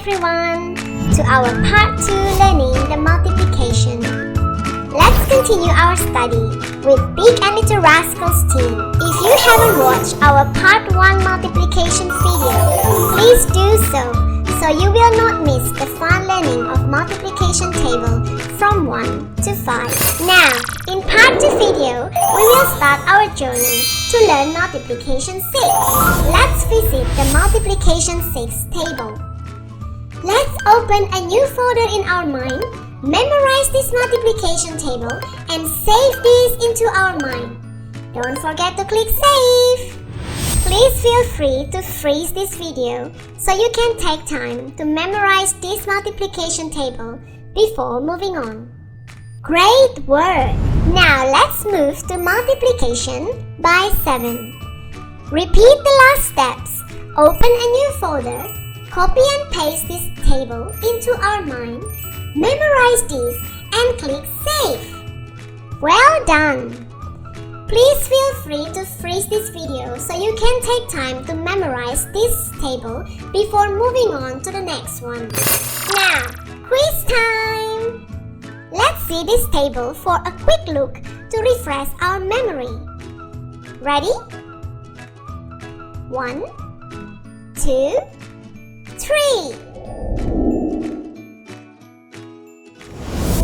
everyone to our part 2 learning the multiplication. Let's continue our study with Big and Little Rascals team. If you haven't watched our part 1 multiplication video, please do so you will not miss the fun learning of multiplication table from 1 to 5. Now, in part 2 video, we will start our journey to learn multiplication 6. Let's visit the multiplication 6 table. Let's open a new folder in our mind, memorize this multiplication table, and save this into our mind. Don't forget to click save. Please feel free to freeze this video so you can take time to memorize this multiplication table before moving on. Great work! Now let's move to multiplication by 7. Repeat the last steps. Open a new folder. Copy and paste this table into our mind, memorize this, and click Save. Well done! Please feel free to freeze this video so you can take time to memorize this table before moving on to the next one. Now, quiz time! Let's see this table for a quick look to refresh our memory. Ready? 1, 2, 3.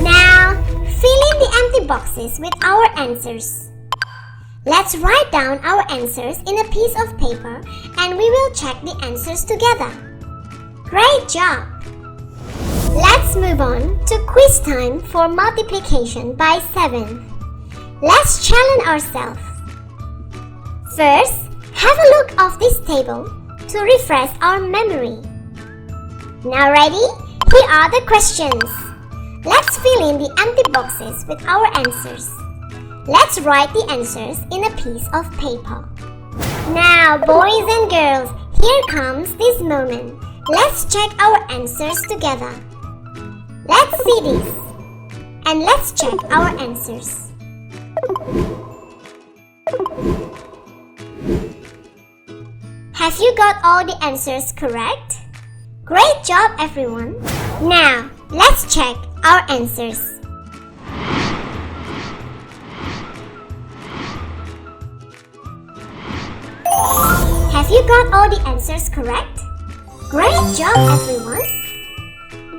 Now, fill in the empty boxes with our answers. Let's write down our answers in a piece of paper and we will check the answers together. Great job! Let's move on to quiz time for multiplication by 7. Let's challenge ourselves. First, have a look of this table to refresh our memory. Now ready? Here are the questions. Let's fill in the empty boxes with our answers. Let's write the answers in a piece of paper. Now, boys and girls, here comes this moment. Let's check our answers together. Let's see this. And let's check our answers. Have you got all the answers correct? Great job, everyone! Now, let's check our answers. Have you got all the answers correct? Great job, everyone!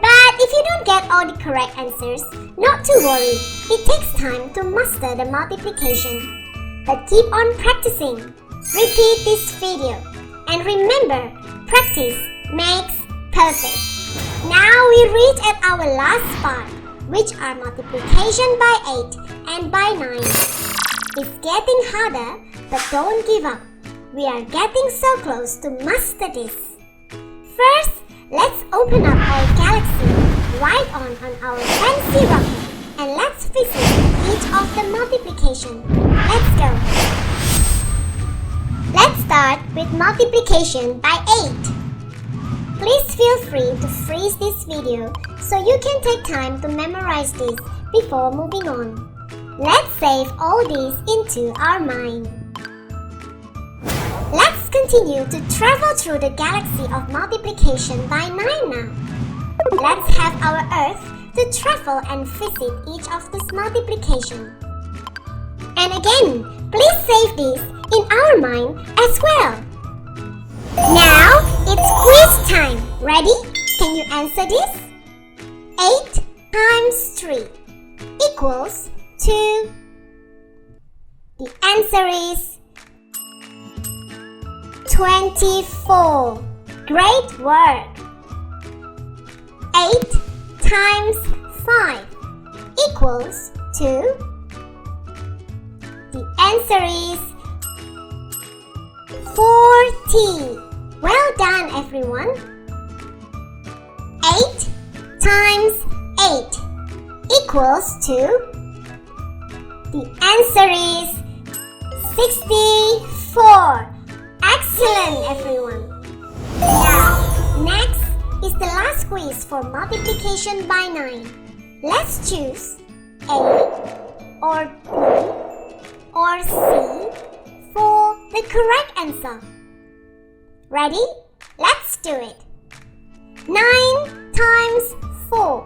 But if you don't get all the correct answers, not to worry. It takes time to master the multiplication. But keep on practicing. Repeat this video. And remember, practice makes perfect. Now we reach at our last part, which are multiplication by 8 and by 9. It's getting harder, but don't give up. We are getting so close to master this. First, let's open up our galaxy right on our fancy rocket and let's visit each of the multiplication. Let's go. Let's start with multiplication by 8. Please feel free to freeze this video so you can take time to memorize this before moving on. Let's save all these into our mind. Let's continue to travel through the galaxy of multiplication by 9 now. Let's have our Earth to travel and visit each of this multiplication. And again, please save this in our mind as well. Now, it's quiz time. Ready? Can you answer this? 8 times 3 equals 2. The answer is 24. Great work! 8 times 5 equals 2. The answer is 40. Well done, everyone. 8 times 8 equals 2. The answer is 64. Excellent, everyone. Now, next is the last quiz for multiplication by 9. Let's choose A or B or C for the correct answer. Ready? Let's do it. 9 times 4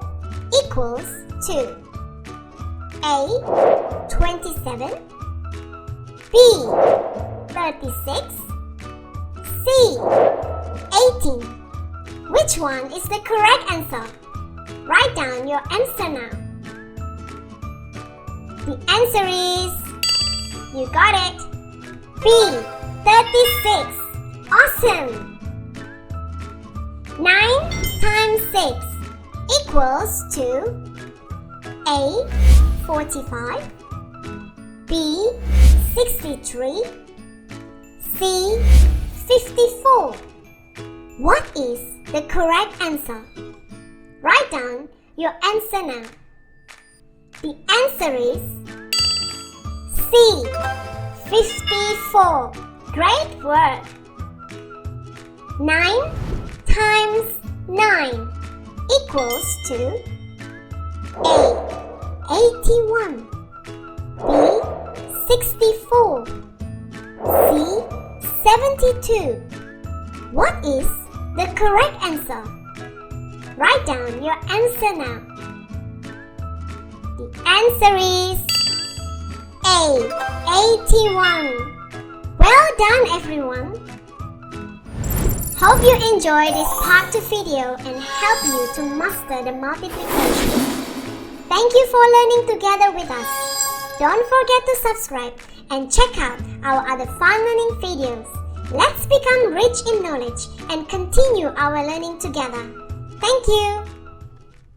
equals to A. 27, B. 36, C. 18. Which one is the correct answer? Write down your answer now. The answer is, you got it, B. 36. Awesome! 9 times 6 equals to A. 45, B. 63, C. 54. What is the correct answer? Write down your answer now. The answer is C. 54. Great work! 9 times 9 equals to A. 81, B. 64, C. 72. What is the correct answer? Write down your answer now. The answer is A. 81. Well done, everyone! Hope you enjoyed this part 2 video and help you to master the multiplication. Thank you for learning together with us. Don't forget to subscribe and check out our other fun learning videos. Let's become rich in knowledge and continue our learning together. Thank you!